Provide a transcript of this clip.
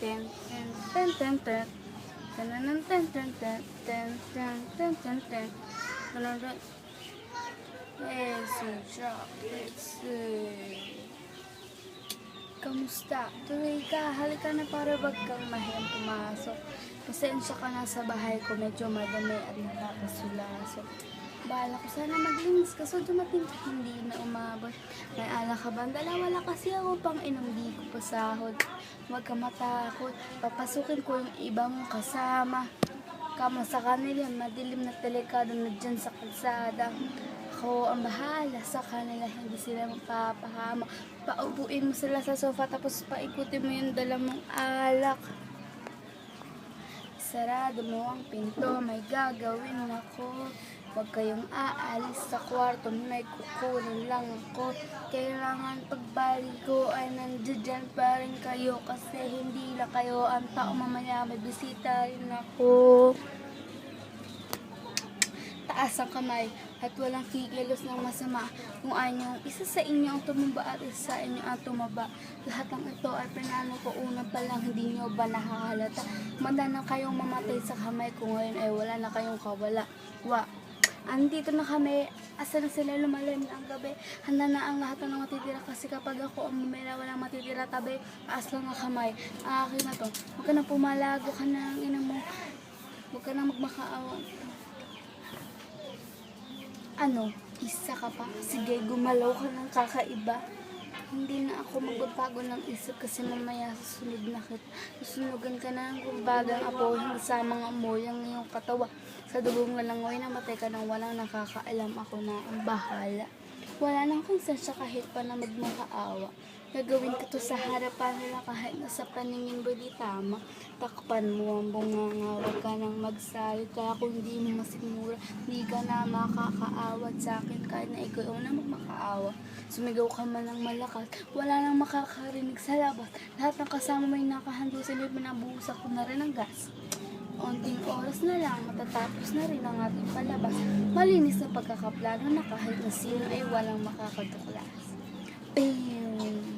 ten ten ten ten ten ten ten ten ten ten ten ten ten ten. Si Jack, let's see. Kamusta? Tuloy ka, halika na para wag kang mahiyang pumasok. Pasensya ka na sa bahay ko, medyo madami at nakakasulasok. Bahala ko sana maglinis, kaso dumating ka hindi na umabot. May alak ka ba? Wala kasi ako pang inom, di ko pasahod. Huwag ka matakot, papasukin ko yung ibang kasama. Kama sa kanila, madilim na delikado na dyan sa kalsada. Ako ang bahala sa kanila, hindi sila magpapahama. Paupuin mo sila sa sofa, tapos paikutin mo yung dala mong alak. Sarado mo ang pinto, may gagawin ako. Huwag kayong aalis sa kwarto, may kukunin lang ako. Kailangan pagbalik ko ay nandiyan pa rin kayo, kasi hindi lang kayo ang tao, mamaya may bisita rin ako. Taas ang kamay at walang kikilos ng masama. Kung anyong isa sa inyo ang tumumba at isa sa inyo ang tumaba, lahat ng ito ay pinano ko una pa lang, hindi nyo ba nakahalata? Manda na kayong mamatay sa kamay ko ngayon ay wala na kayong kawala. Andito na kami, asa na sila, lumalim na ang gabi. Handa na ang lahat ng matitira, kasi kapag ako ang bumira, walang matitira tabi. Taas lang ang kamay, akin na to. Huwag ka na pumalago ka na ang ina mo. Huwag ka na magmakaawa. Ano? Isa ka pa? Sige, gumalaw ka ng kakaiba. Hindi na ako magbabago ng isip, kasi mamaya susunod na kita. Susunugan ka na ng kumbagang apo, hindi sa mga amoy ang iyong katawa. Sa dugong lalangoy, namatay ka nang walang nakakaalam, ako na ang bahala. Wala nang konsensya kahit pa na magmakaawa. Gagawin ko to sa harapan nila kahit nasa paningin mo di tama. Takpan mo ang bunganga, huwag ka nang magsalita. Kung di mo masimura, di ka na makakaawat sa akin kahit na ikaw na magmakaawa. Sumigaw ka man ng malakas, wala nang makakarinig sa labas. Lahat ng kasama may nakahando sa libre, nabuhusak ko na rin ang gas. Unting oras na lang, matatapos na rin ang ating palabas. Malinis na pagkakaplano na kahit na sino ay walang makakatuklas. Bam!